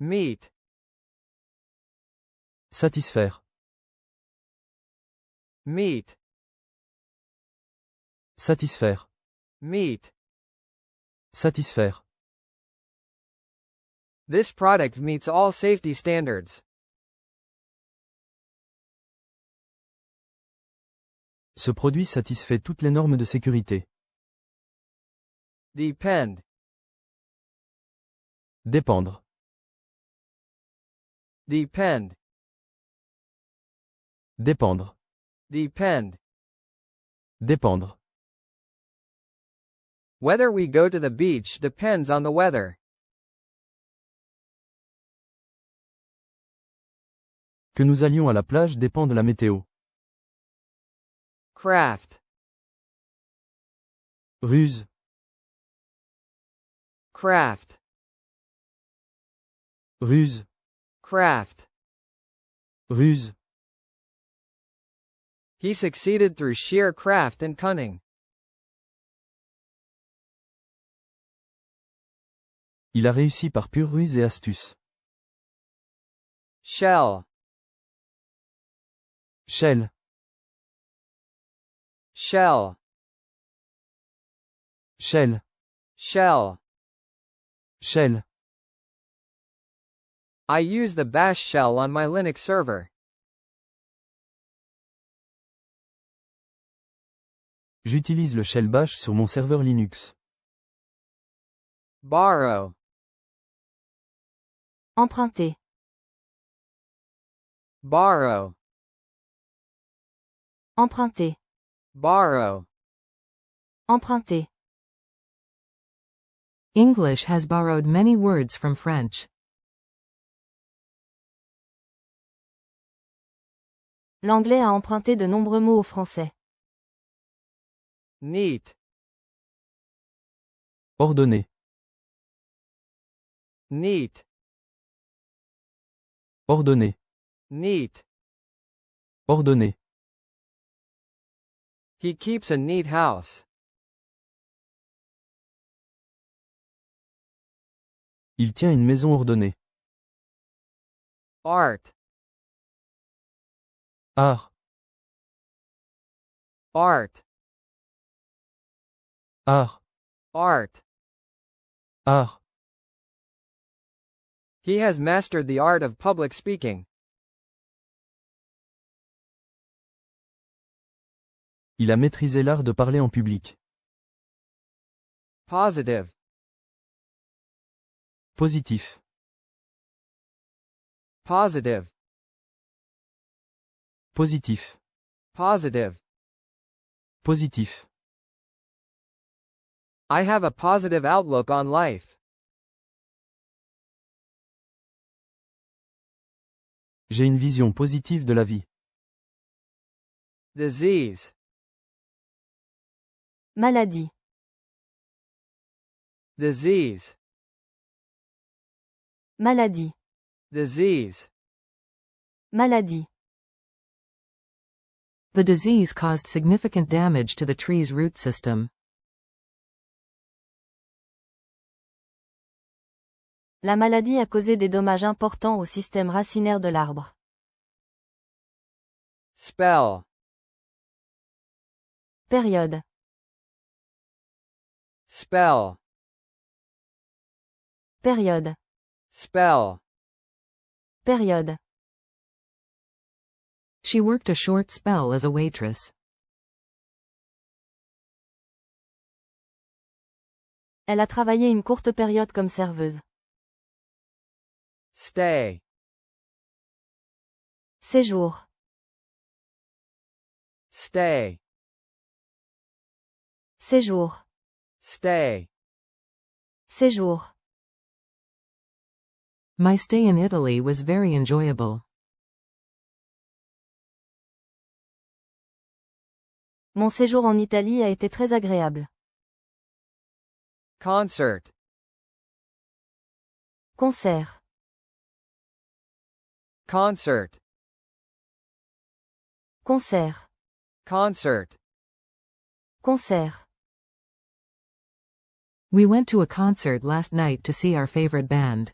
Meet. Satisfaire. Meet. Satisfaire. Meet. Satisfaire. This product meets all safety standards. Ce produit satisfait toutes les normes de sécurité. Depend. Dépendre. Depend. Dépendre. Depend. Dépendre. Whether we go to the beach depends on the weather. Que nous allions à la plage dépend de la météo. Craft. Ruse. Craft. Ruse. Craft. Ruse. He succeeded through sheer craft and cunning. Il a réussi par pure ruse et astuce. Shell. Shell. Shell. Shell. Shell. Shell. I use the bash shell on my Linux server. J'utilise le shell bash sur mon serveur Linux. Borrow. Emprunter. Borrow. Emprunter. Borrow. Emprunter. English has borrowed many words from French. L'anglais a emprunté de nombreux mots au français. Neat. Ordonné. Neat. Ordonné. Neat. Ordonné. He keeps a neat house. Il tient une maison ordonnée. Art. Art. Art. Art. Art. Art. He has mastered the art of public speaking. Il a maîtrisé l'art de parler en public. Positive. Positif. Positive. Positif. Positive. Positif. I have a positive outlook on life. J'ai une vision positive de la vie. Disease. Maladie. Disease. Maladie. Disease. Maladie. The disease caused significant damage to the tree's root system. La maladie a causé des dommages importants au système racinaire de l'arbre. Spell. Période. Spell. Période. Spell. Période. She worked a short spell as a waitress. Elle a travaillé une courte période comme serveuse. Stay. Séjour. Stay. Séjour. Stay. Séjour. My stay in Italy was very enjoyable. Mon séjour en Italie a été très agréable. Concert. Concert. Concert. Concert. Concert. Concert. We went to a concert last night to see our favorite band.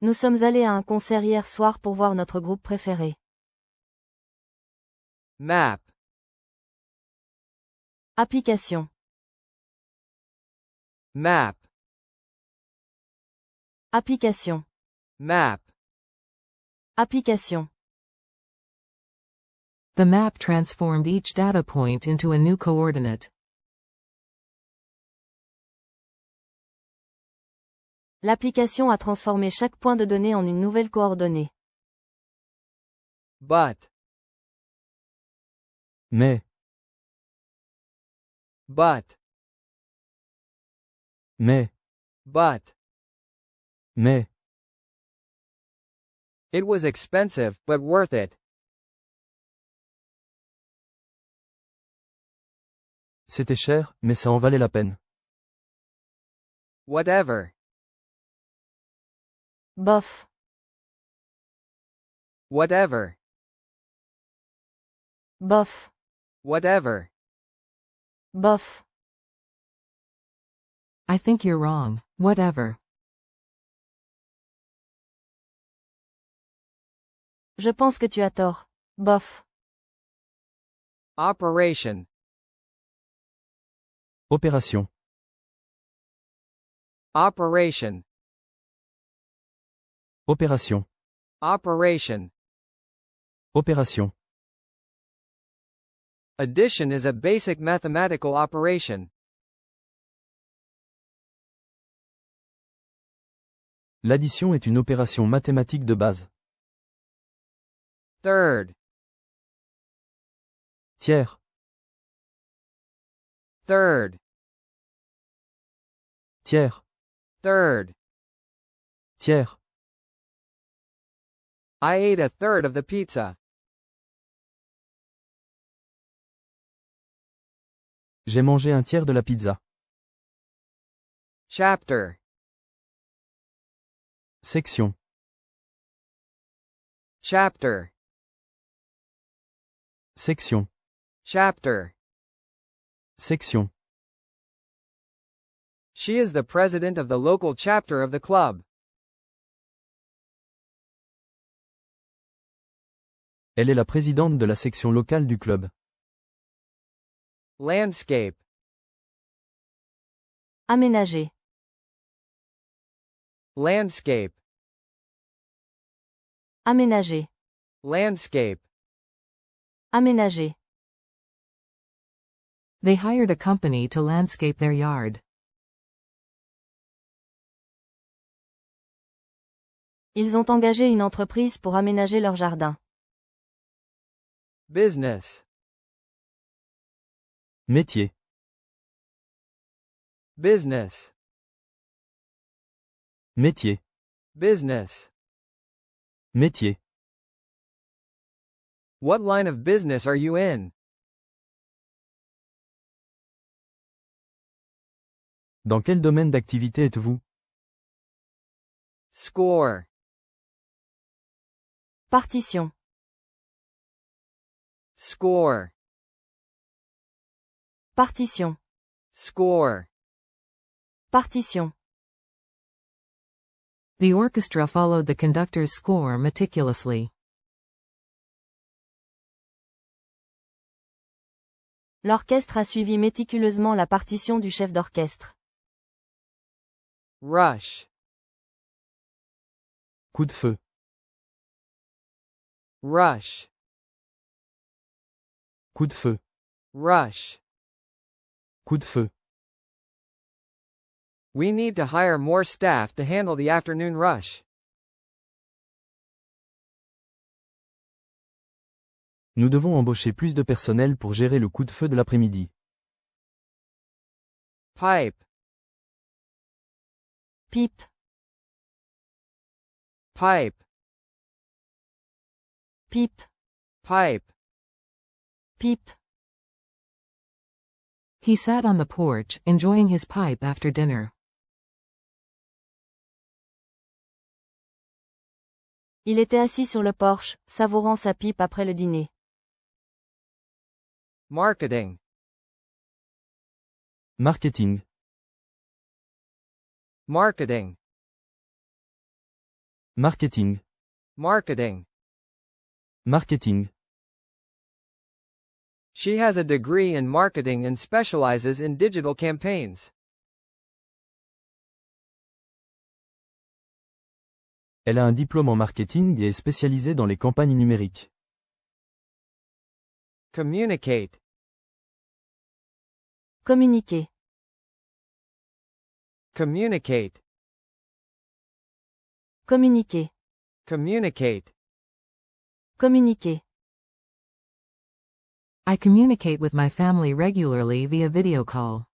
Nous sommes allés à un concert hier soir pour voir notre groupe préféré. Map. Application. Map. Application. Map. Application. The map transformed each data point into a new coordinate. L'application a transformé chaque point de données en une nouvelle coordonnée. But. Mais, But. mais, But. mais. It was expensive, but worth it. C'était cher, mais ça en valait la peine. Whatever. Bof. Whatever. Bof. Whatever. Bof. I think you're wrong. Whatever. Je pense que tu as tort. Bof. Operation. Opération. Operation. Opération. Operation. Opération. Addition is a basic mathematical operation. L'addition est une opération mathématique de base. Third. Tiers. Third. Tiers. Third. Tiers. I ate a third of the pizza. J'ai mangé un tiers de la pizza. Chapter. Section. Chapter. Section. Chapter. Section. She is the president of the local chapter of the club. Elle est la présidente de la section locale du club. Landscape. Aménager. Landscape. Aménager. Landscape. Aménager. They hired a company to landscape their yard. Ils ont engagé une entreprise pour aménager leur jardin. Business. Métier. Business. Métier. Business. Métier. What line of business are you in? Dans quel domaine d'activité êtes-vous? Score. Partition. Score. Partition. Score. Partition. The orchestra followed the conductor's score meticulously. L'orchestre a suivi méticuleusement la partition du chef d'orchestre. Rush. Coup de feu. Rush. Coup de feu. Rush. Coup de feu. We need to hire more staff to handle the afternoon rush. Nous devons embaucher plus de personnel pour gérer le coup de feu de l'après-midi. Pipe. Pipe. Pipe. Pipe. Pipe. Pipe. He sat on the porch, enjoying his pipe after dinner. Il était assis sur le porche, savourant sa pipe après le dîner. Marketing. Marketing. Marketing. Marketing. Marketing. Marketing. She has a degree in marketing and specializes in digital campaigns. Elle a un diplôme en marketing et est spécialisée dans les campagnes numériques. Communicate. Communiquer. Communicate. Communiquer. Communicate. Communiquer. I communicate with my family regularly via video call.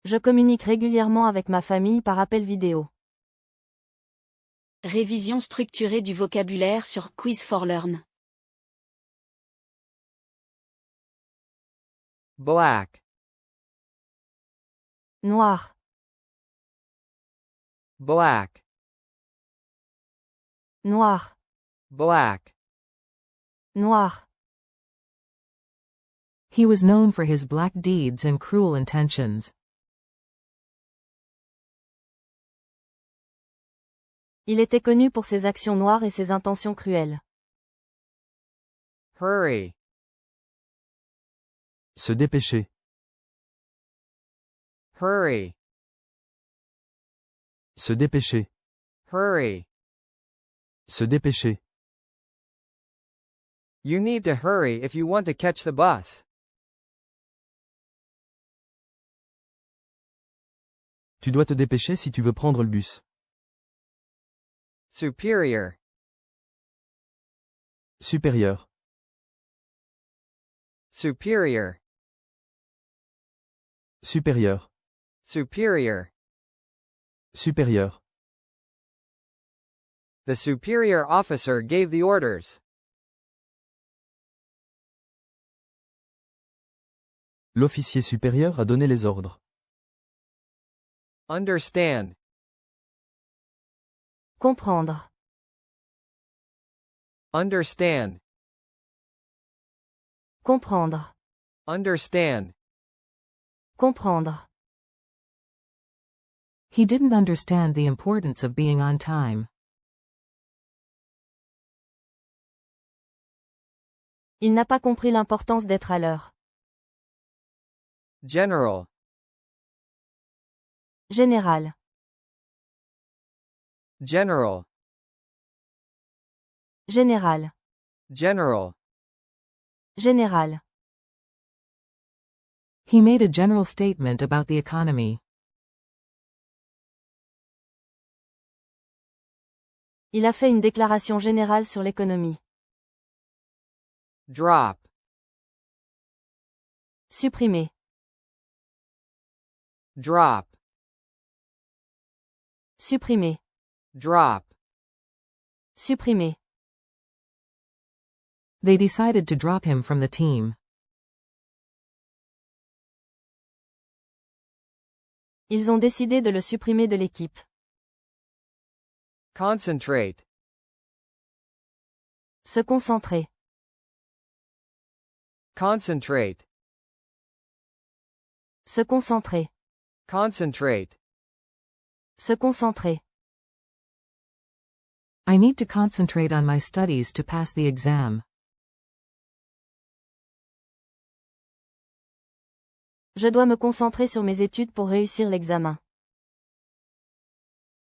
Je communique régulièrement avec ma famille par appel vidéo. Révision structurée du vocabulaire sur Quiz4Learn. Black. Noir. Black. Noir. Black. Noir. He was known for his black deeds and cruel intentions. Il était connu pour ses actions noires et ses intentions cruelles. Hurry. Se dépêcher. Hurry. Se dépêcher. Hurry. Se dépêcher. You need to hurry if you want to catch the bus. Tu dois te dépêcher si tu veux prendre le bus. Superior. Supérieur. Superior. Supérieur. Superior. Supérieur. The superior officer gave the orders. L'officier supérieur a donné les ordres. Understand. Comprendre. Understand. Comprendre. Understand. Comprendre. He didn't understand the importance of being on time. Il n'a pas compris l'importance d'être à l'heure. General. Général. General. Général. General. Général. He made a general statement about the economy. Il a fait une déclaration générale sur l'économie. Drop. Supprimer. Drop. Supprimer. Drop. Supprimer. They decided to drop him from the team. Ils ont décidé de le supprimer de l'équipe. Concentrate. Se concentrer. Concentrate. Se concentrer. Concentrate. Se concentrer. I need to concentrate on my studies to pass the exam. Je dois me concentrer sur mes études pour réussir l'examen.